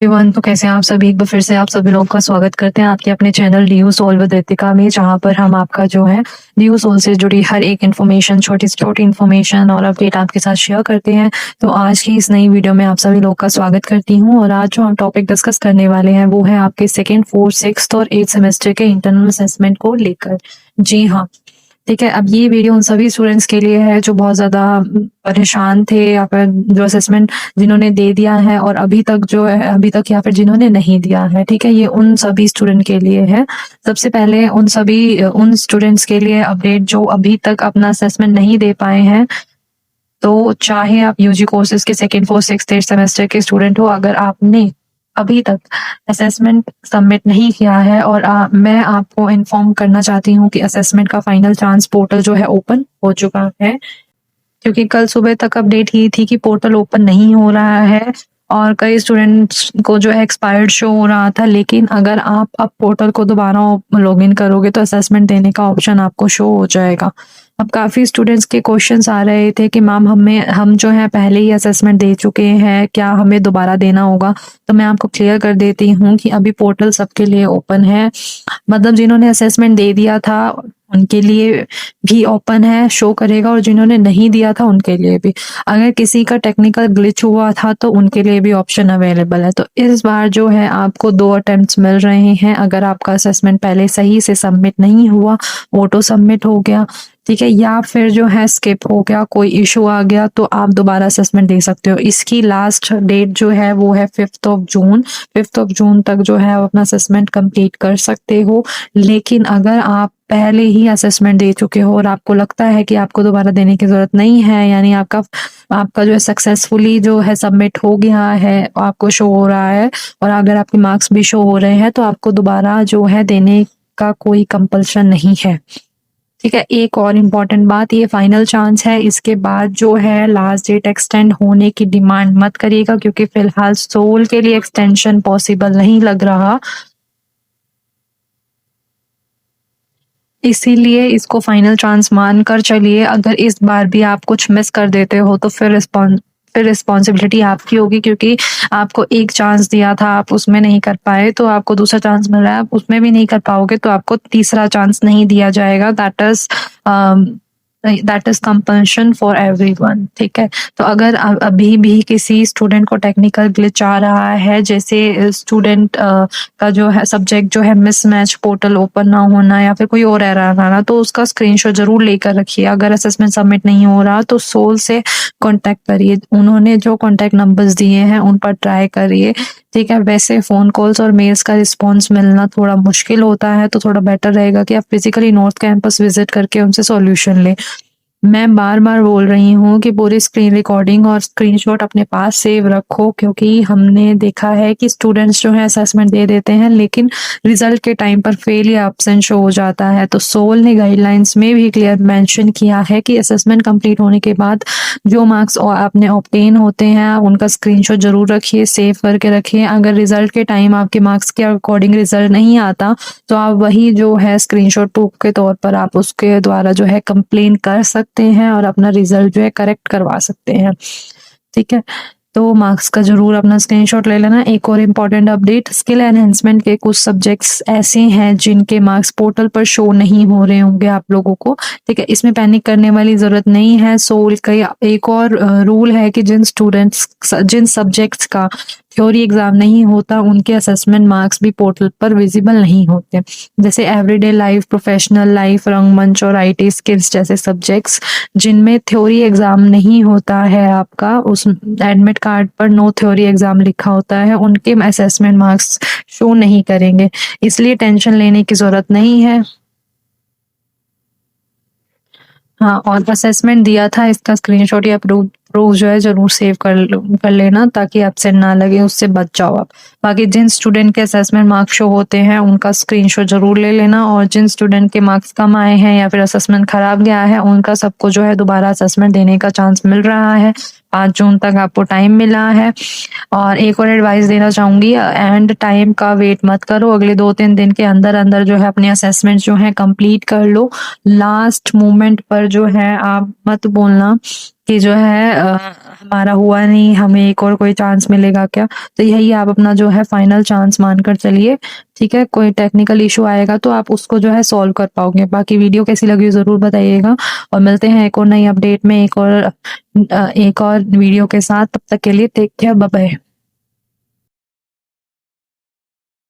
Everyone, तो कैसे हैं आप सभी। एक बार फिर से आप सभी लोगों का स्वागत करते हैं आपके अपने channel new soul with Ritika में, जहां पर हम आपका जो है न्यू सोल से जुड़ी हर एक इन्फॉर्मेशन, छोटी से छोटी इन्फॉर्मेशन और अपडेट आपके साथ शेयर करते हैं। तो आज की इस नई वीडियो में आप सभी लोगों का स्वागत करती हूं और आज जो हम टॉपिक डिस्कस करने वाले हैं वो है आपके सेकेंड, फोर्थ, सिक्स्थ और एट्थ सेमेस्टर के इंटरनल असेसमेंट को लेकर। जी हाँ, ठीक है। अब ये वीडियो उन सभी स्टूडेंट्स के लिए है जो बहुत ज़्यादा परेशान थे, या फिर जो असेसमेंट जिन्होंने दे दिया है और अभी तक या फिर जिन्होंने नहीं दिया है। ठीक है, ये उन सभी स्टूडेंट के लिए है। सबसे पहले उन स्टूडेंट्स के लिए अपडेट जो अभी तक अपना असेसमेंट नहीं दे पाए हैं। तो चाहे आप यूजी कोर्सेज के second, fourth, sixth, eighth semester के स्टूडेंट हो, अगर आपने अभी तक असेसमेंट सबमिट नहीं किया है और मैं आपको इन्फॉर्म करना चाहती हूँ कि असेसमेंट का फाइनल चांस पोर्टल जो है ओपन हो चुका है। क्योंकि कल सुबह तक अपडेट ये थी कि पोर्टल ओपन नहीं हो रहा है और कई स्टूडेंट्स को जो है एक्सपायर्ड शो हो रहा था। लेकिन अगर आप अब पोर्टल को दोबारा लॉगिन करोगे तो असेसमेंट देने का ऑप्शन आपको शो हो जाएगा। अब काफ़ी स्टूडेंट्स के क्वेश्चंस आ रहे थे कि मैम हम जो है पहले ही असेसमेंट दे चुके हैं, क्या हमें दोबारा देना होगा। तो मैं आपको क्लियर कर देती हूँ कि अभी पोर्टल सबके लिए ओपन है। मतलब जिन्होंने असेसमेंट दे दिया था उनके लिए भी ओपन है, शो करेगा, और जिन्होंने नहीं दिया था उनके लिए भी। अगर किसी का टेक्निकल ग्लिच हुआ था तो उनके लिए भी ऑप्शन अवेलेबल है। तो इस बार जो है आपको 2 अटेम्प्ट्स मिल रहे हैं। अगर आपका असेसमेंट पहले सही से सबमिट नहीं हुआ, ऑटो सबमिट हो गया, ठीक है, या फिर जो है स्किप हो गया, कोई इशू आ गया, तो आप दोबारा असेसमेंट दे सकते हो। इसकी लास्ट डेट जो है वो है 5th of June. 5th of June तक जो है आप अपना असेसमेंट कंप्लीट कर सकते हो। लेकिन अगर आप पहले ही असेसमेंट दे चुके हो और आपको लगता है कि आपको दोबारा देने की ज़रूरत नहीं है, यानी आपका जो है सक्सेसफुली जो है सबमिट हो गया है, आपको शो हो रहा है, और अगर आपके मार्क्स भी शो हो रहे हैं, तो आपको दोबारा जो है देने का कोई कंपल्शन नहीं है। ठीक है, एक और इम्पॉर्टेंट बात, ये फाइनल चांस है। इसके बाद जो है लास्ट डेट एक्सटेंड होने की डिमांड मत करिएगा, क्योंकि फिलहाल सोल के लिए एक्सटेंशन पॉसिबल नहीं लग रहा। इसीलिए इसको फाइनल चांस मान कर चलिए। अगर इस बार भी आप कुछ मिस कर देते हो तो फिर रिस्पॉन्सिबिलिटी आपकी होगी, क्योंकि आपको एक चांस दिया था, आप उसमें नहीं कर पाए, तो आपको दूसरा चांस मिल रहा है, आप उसमें भी नहीं कर पाओगे तो आपको तीसरा चांस नहीं दिया जाएगा। That is compulsion for everyone. ठीक है, तो अगर अभी भी किसी स्टूडेंट को टेक्निकल ग्लिच आ रहा है, जैसे स्टूडेंट का जो है सब्जेक्ट जो है मिसमैच, पोर्टल ओपन ना होना, या फिर कोई और एरर आना, तो उसका स्क्रीनशॉट जरूर लेकर रखिए। अगर असेसमेंट सबमिट नहीं हो रहा तो सोल से कांटेक्ट करिए, उन्होंने जो कांटेक्ट नंबर्स दिए हैं उन पर ट्राई करिए। ठीक है, वैसे फ़ोन कॉल्स और मेल्स का रिस्पॉन्स मिलना थोड़ा मुश्किल होता है, तो थोड़ा बेटर रहेगा कि आप फिजिकली नॉर्थ कैंपस विजिट करके उनसे सॉल्यूशन लें। मैं बार-बार बोल रही हूँ कि पूरी स्क्रीन रिकॉर्डिंग और स्क्रीनशॉट अपने पास सेव रखो, क्योंकि हमने देखा है कि स्टूडेंट्स जो है असेसमेंट दे देते हैं लेकिन रिजल्ट के टाइम पर फेल या एब्सेंट शो हो जाता है। तो सोल ने गाइडलाइंस में भी क्लियर मेंशन किया है कि असेसमेंट कंप्लीट होने के बाद जो मार्क्स आपने ऑब्टेन होते हैं आप उनका स्क्रीनशॉट जरूर रखिए, सेव करके रखिए। अगर रिजल्ट के टाइम आपके मार्क्स के अकॉर्डिंग रिजल्ट नहीं आता तो आप वही जो है स्क्रीनशॉट प्रूफ के तौर पर आप उसके द्वारा जो है कंप्लेन कर सकते हैं और अपना रिजल्ट जो है करेक्ट करवा सकते हैं। ठीक है, तो मार्क्स का जरूर अपना स्क्रीनशॉट ले लेना। एक और इम्पॉर्टेंट अपडेट, स्किल एनहेंसमेंट के कुछ सब्जेक्ट्स ऐसे हैं जिनके मार्क्स पोर्टल पर शो नहीं हो रहे होंगे आप लोगों को। ठीक है, इसमें पैनिक करने वाली जरूरत नहीं है। सोल का एक और रूल है कि जिन सब्जेक्ट्स का थ्योरी एग्जाम नहीं होता उनके असेसमेंट मार्क्स भी पोर्टल पर विजिबल नहीं होते। जैसे एवरीडे लाइफ, प्रोफेशनल लाइफ, रंगमंच और आईटी स्किल्स जैसे सब्जेक्ट्स जिनमें थ्योरी एग्जाम नहीं होता है, आपका उस एडमिट कार्ड पर नो थ्योरी एग्जाम लिखा होता है, उनके असेसमेंट मार्क्स शो नहीं करेंगे। इसलिए टेंशन लेने की जरूरत नहीं है। हाँ, और असेसमेंट दिया था इसका स्क्रीनशॉट या प्रूफ जो है जरूर सेव कर लेना, ताकि एब्सेंट ना लगे, उससे बच जाओ आप। बाकी जिन स्टूडेंट के असेसमेंट मार्क्स शो होते हैं उनका स्क्रीनशॉट जरूर ले लेना, और जिन स्टूडेंट के मार्क्स कम आए हैं या फिर असेसमेंट खराब गया है उनका सबको जो है दोबारा असेसमेंट देने का चांस मिल रहा है। 5 जून तक आपको टाइम मिला है। और एक और एडवाइस देना चाहूंगी, एंड टाइम का वेट मत करो, अगले 2-3 दिन के अंदर अंदर जो है अपने असेसमेंट जो है कंप्लीट कर लो। लास्ट मोमेंट पर जो है आप मत बोलना कि जो है हमारा हुआ नहीं, हमें एक और कोई चांस मिलेगा क्या? तो यही आप अपना जो है फाइनल चांस मानकर चलिए, ठीक है? कोई टेक्निकल इश्यू आएगा तो आप उसको जो है सॉल्व कर पाओगे। बाकी वीडियो कैसी लगी ज़रूर बताइएगा और मिलते हैं एक और नई अपडेट में एक और वीडियो के साथ। तब तक के लिए टेक केयर, बाय बाय।